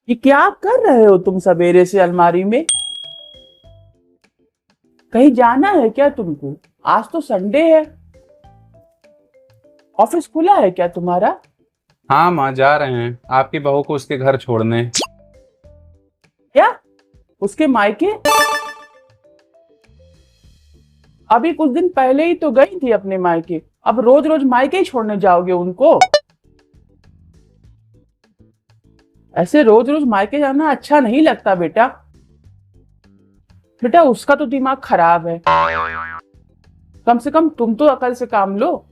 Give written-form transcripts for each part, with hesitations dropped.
ये क्या कर रहे हो तुम सवेरे से अलमारी में? कहीं जाना है क्या तुमको? आज तो संडे है। ऑफिस खुला है क्या तुम्हारा? हाँ माँ, जा रहे हैं आपकी बहू को उसके घर छोड़ने। क्या? उसके मायके? अभी कुछ दिन पहले ही तो गई थी अपने मायके, अब रोज रोज मायके ही छोड़ने जाओगे उनको? ऐसे रोज रोज मायके जाना अच्छा नहीं लगता बेटा। बेटा उसका तो दिमाग खराब है। कम से कम तुम तो अकल से काम लो।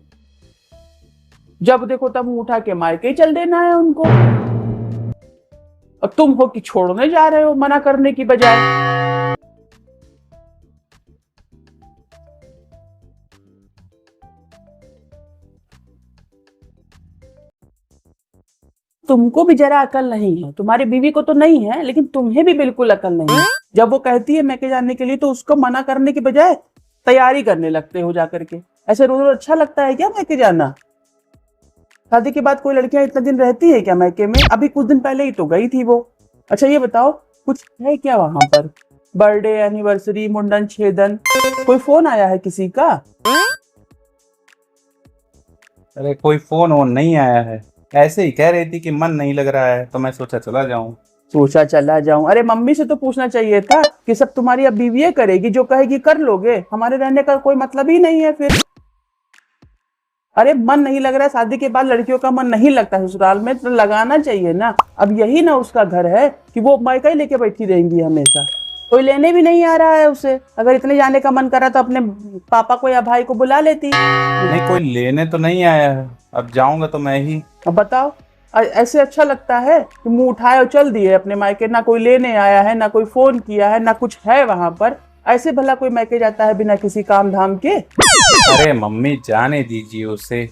जब देखो तब मुंह उठा के मायके ही चल देना है उनको। और तुम हो कि छोड़ने जा रहे हो मना करने की बजाय। तुमको भी जरा अकल नहीं है, तुम्हारी बीवी को तो नहीं है लेकिन तुम्हें भी बिल्कुल अकल नहीं है। जब वो कहती है मैके जाने के लिए तो उसको मना करने की बजाय तैयारी करने लगते हो जाकर के। ऐसे रोज रोज अच्छा लगता है क्या मैके जाना? शादी के बाद कोई लड़कियां इतना दिन रहती है क्या मैके में? अभी कुछ दिन पहले ही तो गई थी वो। अच्छा ये बताओ, कुछ है क्या वहां पर? बर्थडे, एनिवर्सरी, मुंडन, छेदन, कोई फोन आया है किसी का? अरे कोई फोन वोन नहीं आया है, ऐसे ही कह रही थी कि मन नहीं लग रहा है तो मैं सोचा चला जाऊं। सोचा चला जाऊं? अरे मम्मी से तो पूछना चाहिए था कि सब तुम्हारी अब बीवी करेगी, जो कहेगी कर लोगे। हमारे रहने का कोई मतलब ही नहीं है फिर। अरे मन नहीं लग रहा है, शादी के बाद लड़कियों का मन नहीं लगता ससुराल में, तो लगाना चाहिए ना। अब यही ना उसका घर है कि वो मायका ही लेके बैठी रहेंगी हमेशा? कोई लेने भी नहीं आ रहा है उसे। अगर इतने जाने का मन करा तो अपने पापा को या भाई को बुला लेती। नहीं, कोई लेने तो नहीं आया है, अब जाऊंगा तो मैं ही। अब बताओ, ऐसे अच्छा लगता है कि मुंह उठाए और चल दिए अपने मायके? ना कोई लेने आया है, ना कोई फोन किया है, ना कुछ है वहां पर। ऐसे भला कोई मायके जाता है बिना किसी काम धाम के? अरे मम्मी, जाने दीजिए उसे,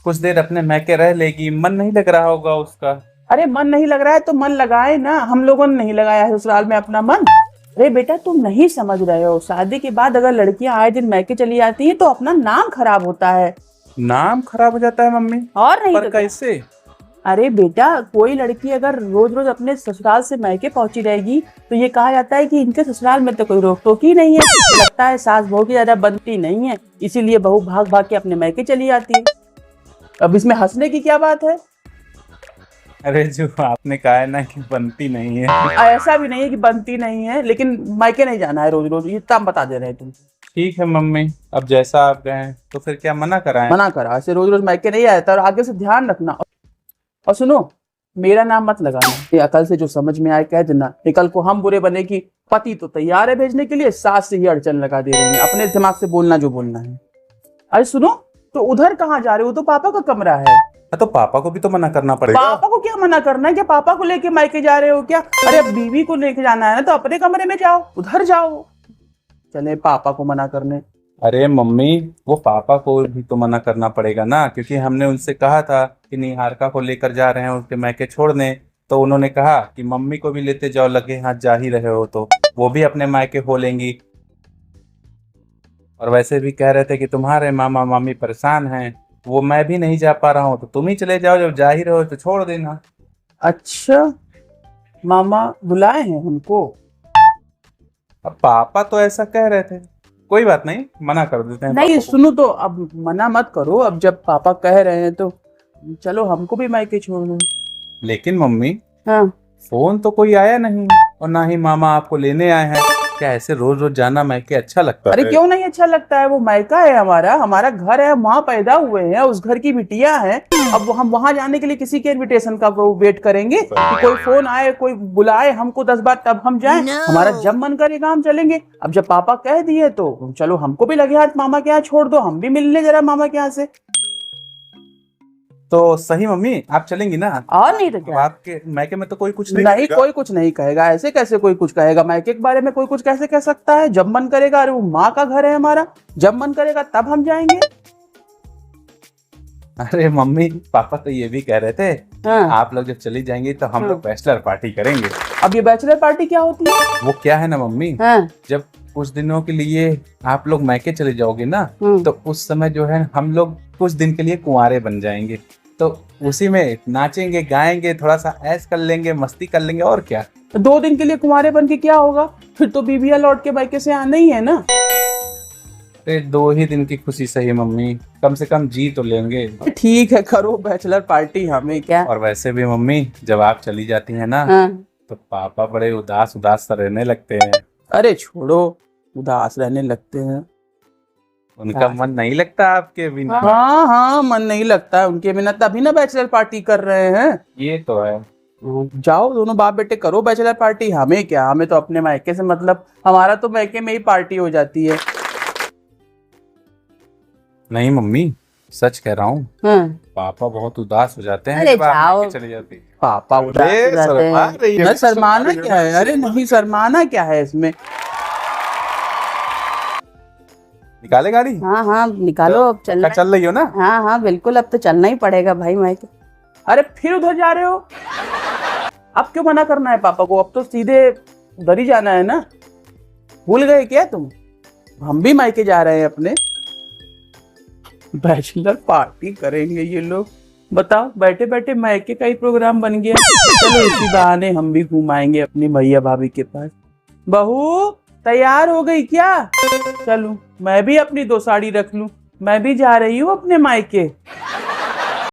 कुछ देर अपने मैके रह लेगी, मन नहीं लग रहा होगा उसका। अरे मन नहीं लग रहा है तो मन लगाए ना, हम लोगों ने नहीं लगाया है ससुराल में अपना मन। अरे बेटा तुम नहीं समझ रहे हो, शादी के बाद अगर लड़कियां आए दिन मैके चली जाती हैं तो अपना नाम खराब होता है। नाम खराब हो जाता है मम्मी? और नहीं पर तो क्या? कैसे? अरे बेटा कोई लड़की अगर रोज रोज अपने ससुराल से मैके पहुंची रहेगी तो ये कहा जाता है कि इनके ससुराल में तो कोई रोक टोक ही नहीं है। लगता है सास बहू की ज्यादा बनती नहीं है, इसीलिए बहू भाग भाग के अपने मैके चली आती है। अब इसमें हंसने की क्या बात है? अरे जो आपने कहा है ना कि बनती नहीं है। ऐसा भी नहीं है कि बनती नहीं है, लेकिन मायके नहीं जाना है रोज रोज, ये तब बता दे रहे हैं तुम। ठीक है मम्मी, अब जैसा आप गए तो फिर क्या मना कराएं? मना करा, ऐसे रोज रोज मायके नहीं आया था। और आगे से ध्यान रखना। और सुनो, मेरा नाम मत लगाना। ये अकल से जो समझ में आए कह देना। ये कल को हम बुरे बने कि पति तो तैयार है भेजने के लिए, सास से ही अड़चन लगा दे रही है। अपने दिमाग से बोलना जो बोलना है। अरे सुनो, तो उधर कहाँ जा रहे हो? तो पापा का कमरा है। तो पापा को भी तो मना करना पड़ेगा। पापा को क्या मना करना है? क्या पापा को लेके मायके जा रहे हो क्या? अरे अब बीवी को लेके जाना है ना तो अपने कमरे में जाओ, उधर जाओ। चले पापा को मना करने। अरे मम्मी, वो पापा को भी तो मना करना पड़ेगा ना, क्योंकि हमने उनसे कहा था कि निहारिका को लेकर जा रहे हैं उसके मैके छोड़ने, तो उन्होंने कहा कि मम्मी को भी लेते जाओ, लगे हाथ जा ही रहे हो तो वो भी अपने मायके हो लेंगी। और वैसे भी कह रहे थे कि तुम्हारे मामा मामी परेशान हैं, वो मैं भी नहीं जा पा रहा हूँ तो तुम ही चले जाओ, जब जा ही रहे हो तो छोड़ देना। अच्छा, मामा बुलाए हैं हमको? अब पापा तो ऐसा कह रहे थे, कोई बात नहीं, मना कर देते हैं नहीं पापा को। सुनो, तो अब मना मत करो। अब जब पापा कह रहे हैं तो चलो हमको भी मायके छोड़ दो। लेकिन मम्मी, हाँ। फोन तो कोई आया नहीं और ना ही मामा आपको लेने आए हैं। क्या ऐसे रोज रोज जाना मैके अच्छा लगता अरे है? क्यों नहीं अच्छा लगता है? वो मायका है हमारा, हमारा घर है, वहां पैदा हुए हैं, उस घर की बिटिया है। अब हम वहां जाने के लिए किसी के इनविटेशन का वो वेट करेंगे कि कोई फोन आए, कोई बुलाए हमको 10 बार तब हम जाएं? हमारा जब मन करेगा हम चलेंगे। अब जब पापा कह दिए तो चलो हमको भी लगे हाथ मामा के यहाँ छोड़ दो, हम भी मिलने जरा मामा के यहाँ से। तो सही मम्मी, आप चलेंगी ना? और नहीं तो अब क्या। आपके मैके में तो कोई कुछ नहीं नहीं करेगा। कोई कुछ नहीं कहेगा। ऐसे कैसे कोई कुछ कहेगा? मायके के बारे में कोई कुछ कैसे कह सकता है? जब मन करेगा, अरे वो माँ का घर है हमारा, जब मन करेगा तब हम जाएंगे। अरे मम्मी, पापा तो ये भी कह रहे थे हाँ। आप लोग जब चली जाएंगी तो हम लोग बैचलर पार्टी करेंगे। अब ये बैचलर पार्टी क्या होती है? वो क्या है ना मम्मी, हाँ। जब कुछ दिनों के लिए आप लोग मैके चले जाओगे ना, हम्म। तो उस समय जो है हम लोग कुछ दिन के लिए कुंवारे बन जाएंगे। तो उसी में नाचेंगे गाएंगे, थोड़ा सा ऐश कर लेंगे, मस्ती कर लेंगे, और क्या। 2 दिन के लिए कुंवारे बन के क्या होगा, फिर तो बीबिया लौट के मायके से आना ही है ना। अरे 2 ही दिन की खुशी सही मम्मी, कम से कम जी तो लेंगे। ठीक है, करो बैचलर पार्टी, हमें क्या। और वैसे भी मम्मी, जब आप चली जाती हैं ना, हाँ। तो पापा बड़े उदास उदास सा रहने लगते हैं। अरे छोड़ो, उदास रहने लगते हैं। उनका मन नहीं लगता आपके बिना? हाँ हाँ, मन नहीं लगता है उनके बिना, तभी ना बैचलर पार्टी कर रहे हैं। ये तो है। जाओ दोनों बाप बेटे करो बैचलर पार्टी, हमें क्या, हमें तो अपने मायके से मतलब, हमारा तो मायके में ही पार्टी हो जाती है। नहीं मम्मी, सच कह रहा हूँ, हाँ। पापा बहुत उदास हो जाते हैं अरे जब आप जाओ। मायके चली जाती। पापा उदास हो जाते शर्मा रही है। हैं। शर्माना क्या है, अरे नहीं शर्माना क्या है इसमें। निकाले गाड़ी? हाँ हाँ निकालो, अब चलना। चल रही हो ना? हाँ हाँ बिल्कुल, अब तो चलना ही पड़ेगा भाई मायके। अरे फिर उधर जा रहे हो, अब क्यों मना करना है पापा को, अब तो सीधे उधर ही जाना है ना। भूल गए क्या तुम, हम भी मायके जा रहे हैं अपने। बैचलर पार्टी करेंगे ये लोग, बताओ, बैठे बैठे मायके का ही प्रोग्राम बन गया। चलो इसी बहाने हम भी घुमाएंगे अपनी भैया भाभी के पास। बहू तैयार हो गई क्या? चलूं मैं भी अपनी 2 साड़ी रख लूं, मैं भी जा रही हूँ अपने मायके।